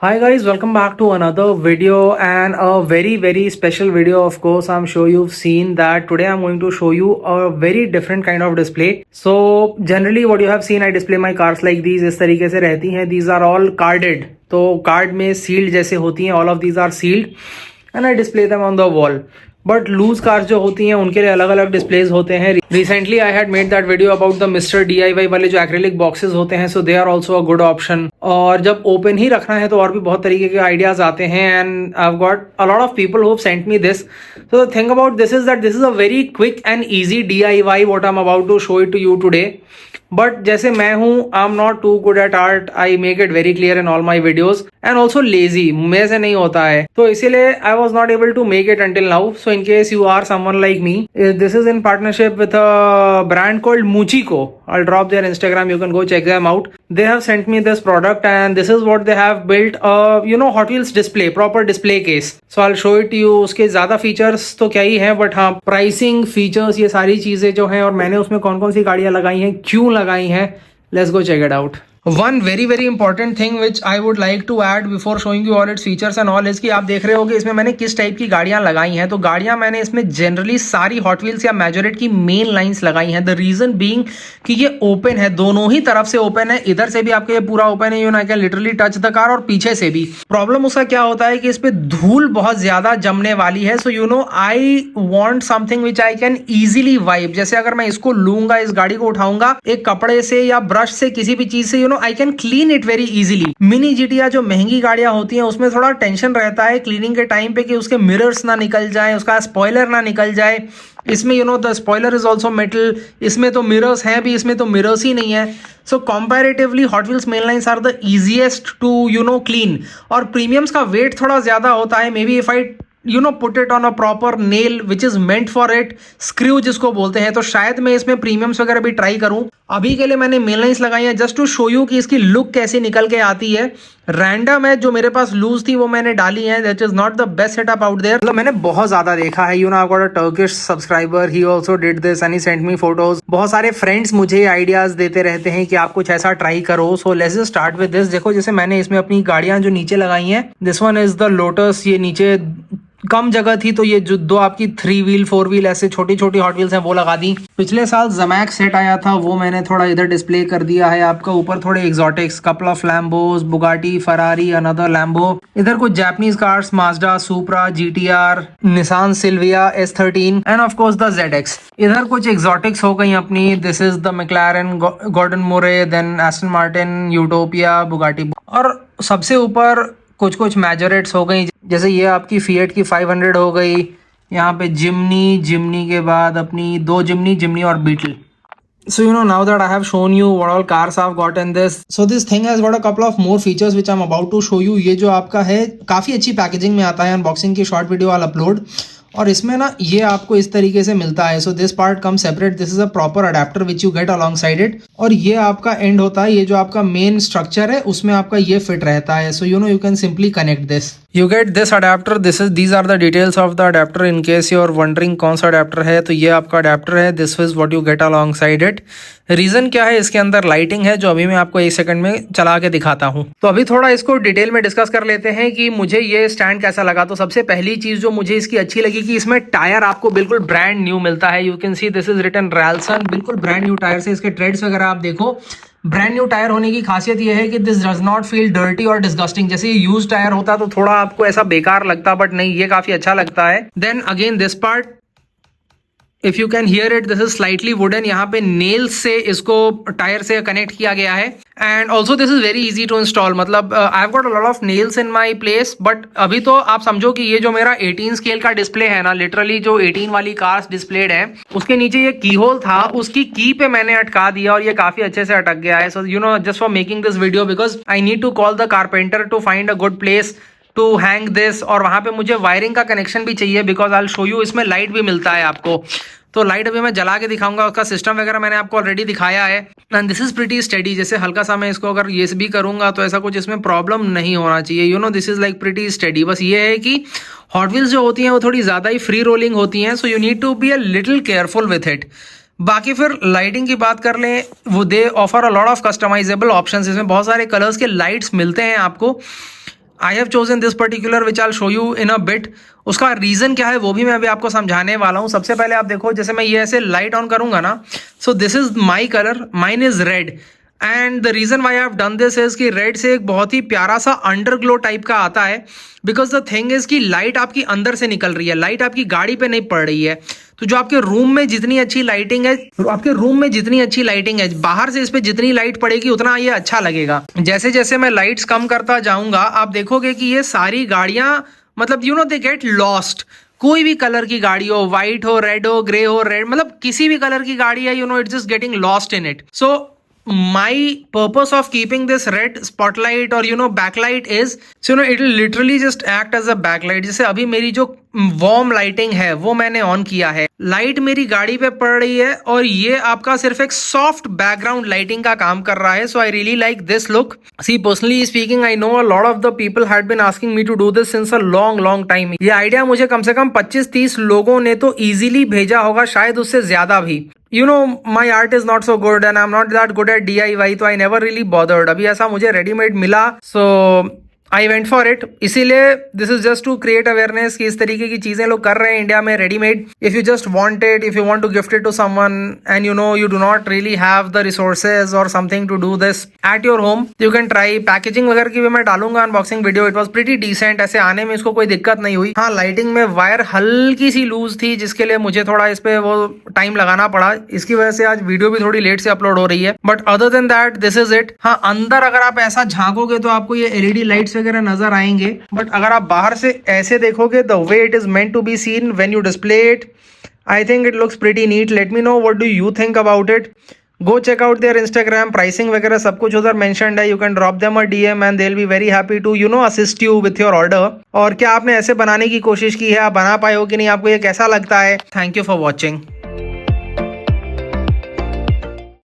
Hi guys, welcome back to another video and a very special video. Of course, I'm sure you've seen that today I'm going to show you a very different kind of display. So generally what you have seen, I display my cars like these. इस तरीके से रहती हैं. These are all carded. तो card में sealed जैसे होती हैं. All of these are sealed and I display them on the wall. But loose cars जो होती हैं उनके लिए अलग अलग डिस्प्लेज होते हैं. Recently I had made that video about the mister DIY वाले जो एक्रेलिक बॉक्सेस होते हैं. So they are also a good option. और जब ओपन ही रखना है तो और भी बहुत तरीके के आइडियाज आते हैं. And I have got a lot of people who sent me this. So the thing about this is that this is a very quick and easy DIY what I am about to show it to you today. But जैसे मैं हूँ, I am not too good at art. I make it very clear in all my videos and also lazy. मेरे से नहीं होता है, तो इसीलिए I was not able to make it until now. So in case you are someone like me, this is in partnership with a brand called Muchiko. I'll drop their Instagram, you can go check them out. They have sent me this product and this is what they have built, Hot Wheels display, proper display case. So I'll show it to you. उसके ज़्यादा features तो क्या ही हैं, but हाँ, pricing, features, ये सारी चीज़ें जो हैं और मैंने उसमें कौन कौन सी गाड़ियाँ लगाई हैं, क्यों लगाई हैं, let's go check it out. One very important thing which I would like to add before showing you all its features and all is कि आप देख रहे हो कि इसमें मैंने किस टाइप की गाड़ियां लगाई हैं. तो गाड़ियां मैंने इसमें जनरली सारी हॉट व्हील्स या मेजोरिट की मेन लाइंस लगाई हैं. द रीजन बीइंग कि ये ओपन है, दोनों ही तरफ से ओपन है. इधर से भी आपके ये पूरा ओपन है, I can literally touch the car, और पीछे से भी. प्रॉब्लम उसका क्या होता है कि इस पे धूल बहुत ज्यादा जमने वाली है. So I want something which I can easily wipe. जैसे अगर मैं इसको लूंगा, इस गाड़ी को उठाऊंगा एक कपड़े से या ब्रश से, किसी भी चीज से, I can clean it very easily. Mini GTR जो महंगी गाड़ियां होती हैं उसमें थोड़ा टेंशन रहता है क्लीनिंग के टाइम पे कि उसके मिरर्स ना निकल जाए, उसका स्पॉइलर ना निकल जाए. इसमें the spoiler is also metal. इसमें तो मिरर्स हैं भी, इसमें तो मिरर्स ही नहीं है. So comparatively Hot Wheels main lines are the easiest to clean. और प्रीमियम्स का वेट थोड़ा ज्यादा होता है. May be if I put it on a proper nail which is meant for it, screw जिसको बोलते हैं, तो शायद मैं इसमें प्रीमियम्स वगैरह भी ट्राई करूं. अभी के लिए मैंने मेन लाइंस लगाई है जस्ट टू शो यू कि इसकी लुक कैसे निकल के आती है. रैंडम है, जो मेरे पास लूज थी वो मैंने डाली है. That is not the best setup out there. मतलब मैंने बहुत ज्यादा देखा है. I got a Turkish subscriber, he also did this and he sent me photos. बहुत सारे फ्रेंड्स मुझे आइडियाज देते रहते हैं कि आप कुछ ऐसा ट्राई करो. So let's just start with this. देखो, जैसे मैंने इसमें अपनी गाड़ियां जो नीचे लगाई हैं, this one is the lotus. ये नीचे कम जगह थी तो ये जो दो आपकी 3 व्हील 4 व्हील ऐसे छोटी छोटी हॉट व्हील्स हैं वो लगा दी. पिछले साल जमैक सेट आया था, वो मैंने थोड़ा इधर डिस्प्ले कर दिया है. आपका ऊपर थोड़े exotics, couple of Lambos, Bugatti, Ferrari, another Lambo. इधर कुछ Japanese cars, Mazda, Supra, GTR, Nissan Silvia, S13 and of course the ZX. इधर कुछ एक्सोटिक्स हो गई अपनी. This is the McLaren, Gordon Murray, then Aston Martin, Utopia, Bugatti. और सबसे ऊपर कुछ मेजोरेट्स हो गई. जैसे ये आपकी फिएट की 500 हो गई. यहाँ पे जिमनी के बाद अपनी 2 जिमनी और beetle. So now that I have shown you what all cars I've got in this, so this thing has got a couple of more features which I'm about to show you. ये जो आपका है काफ़ी अच्छी packaging में आता है. Unboxing की शॉर्ट वीडियो I'll upload. और इसमें ना ये आपको इस तरीके से मिलता है. So this part come separate. This is a proper adapter which you get alongside it. और ये आपका एंड होता है. ये जो आपका मेन स्ट्रक्चर है उसमें आपका ये फिट रहता है. So you can simply connect this. You get this adapter. These are the details of the adapter in case you are wondering कौन सा अडेप्टर है. तो ये आपका अडेप्टर है. This is what you get alongside it. Reason क्या है, इसके अंदर लाइटिंग है जो अभी मैं आपको 1 सेकंड में चला के दिखाता हूँ. तो अभी थोड़ा इसको डिटेल में डिस्कस कर लेते हैं कि मुझे ये स्टैंड कैसा लगा. तो सबसे पहली चीज जो मुझे इसकी अच्छी लगी कि इसमें टायर आपको बिल्कुल ब्रांड न्यू मिलता है. You can see this is written Ralson. बिल्कुल ब्रांड न्यू टायर से. इसके ट्रेड्स वगैरह आप देखो. ब्रांड न्यू टायर होने की खासियत यह है कि this does not feel dirty और डिस्गस्टिंग. जैसे ये यूज टायर होता तो थोड़ा आपको ऐसा बेकार लगता, बट नहीं, ये काफी अच्छा लगता है. Then again this part, if you can hear it, this is slightly wooden. यहाँ पे नेल्स से इसको टायर से कनेक्ट किया गया है. And also this is very easy to install. मतलब I have got a lot of nails in my place. But अभी तो आप समझो कि ये जो मेरा 18 स्केल का डिस्प्ले है ना, लिटरली जो 18 वाली कार्स डिस्प्लेड है, उसके नीचे ये की होल था, उसकी की पे मैंने अटका दिया और ये काफी अच्छे से अटक गया है. So just for making this video, because I need to call the carpenter to find a good place to hang this. और वहां पे मुझे वायरिंग का कनेक्शन भी चाहिए, because I will show you. इसमें लाइट भी मिलता है आपको. तो लाइट अभी मैं जला के दिखाऊंगा. उसका सिस्टम वगैरह मैंने आपको ऑलरेडी दिखाया है. And this is pretty steady. जैसे हल्का सा मैं इसको अगर ये भी करूंगा तो ऐसा कुछ इसमें प्रॉब्लम नहीं होना चाहिए. This is like pretty steady. बस ये है कि हॉट व्हील्स जो होती हैं वो थोड़ी ज्यादा ही फ्री रोलिंग होती हैं. So you need to be a little careful with it. बाकी फिर लाइटिंग की बात कर लें, वो they offer a lot of customizable options. इसमें बहुत सारे कलर्स के लाइट्स मिलते हैं आपको. I have chosen this particular which I show you in a bit. उसका रीजन क्या है वो भी मैं अभी आपको समझाने वाला हूँ। सबसे पहले आप देखो, जैसे मैं ये ऐसे लाइट ऑन करूंगा ना, so this is my colour, mine is red, and the reason why have done this is कि रेड से एक बहुत ही प्यारा सा अंडरग्लो टाइप का आता है, बिकॉज द थिंग इज कि लाइट आपकी अंदर से निकल रही है, लाइट आपकी गाड़ी पे नहीं पड़ रही है। तो जो आपके रूम में जितनी अच्छी लाइटिंग है, आपके रूम में जितनी अच्छी लाइटिंग है, बाहर से इस पे जितनी लाइट पड़ेगी उतना ये अच्छा लगेगा। जैसे जैसे मैं लाइट्स कम करता जाऊंगा आप देखोगे कि ये सारी गाड़ियां मतलब you know they get lost. कोई भी कलर की गाड़ी हो, व्हाइट हो, रेड हो, ग्रे हो, रेड, मतलब किसी भी कलर की गाड़ी है, you know it's just getting lost in it. So my purpose of keeping this red spotlight or you know backlight is, so you know it will literally just act as a backlight। जैसे अभी मेरी जो warm lighting है वो मैंने on किया है, light मेरी गाड़ी पे पड़ रही है और ये आपका सिर्फ एक सॉफ्ट बैकग्राउंड लाइटिंग का काम कर रहा है। So I really like this look. See personally speaking I know a lot of the people had been asking me to do this since a long time. ये आइडिया मुझे कम से कम 25-30 लोगों ने तो इजीली भेजा होगा, शायद उससे ज्यादा भी। You know, my art is not so good and I'm not that good at DIY, तो I never really bothered। अभी ऐसा मुझे रेडीमेड मिला, so I went for it. इसीलिए this is just to create awareness कि इस तरीके की चीजें लोग कर रहे हैं इंडिया में readymade. If you just want it, if you want to gift it to someone and you know you do not really have the resources और something to do this at your home, you can try. Packaging वगैरह की भी मैं डालूंगा unboxing video. It was pretty decent, ऐसे आने में इसको कोई दिक्कत नहीं हुई। हाँ, लाइटिंग में वायर हल्की सी लूज थी जिसके लिए मुझे थोड़ा इस पे वो टाइम लगाना पड़ा, इसकी वजह से आज वीडियो भी थोड़ी लेट से अपलोड हो रही है। But other than that this is it. हाँ, अंदर अगर आप ऐसा झांकोगे तो आपको ये एलईडी लाइट्स वगैरह नजर आएंगे, बट अगर आप बाहर से ऐसे देखोगे the way it is meant to be seen when you display it, I think it looks pretty neat. Let me know what do you think about it. Go check out their Instagram, pricing वगैरह सब कुछ उधर mentioned है। You can drop them a DM and they will be very happy to you know assist you with your order. और क्या आपने ऐसे बनाने की कोशिश की है, आप बना पाए हो कि नहीं, आपको ये कैसा लगता है? Thank you for watching.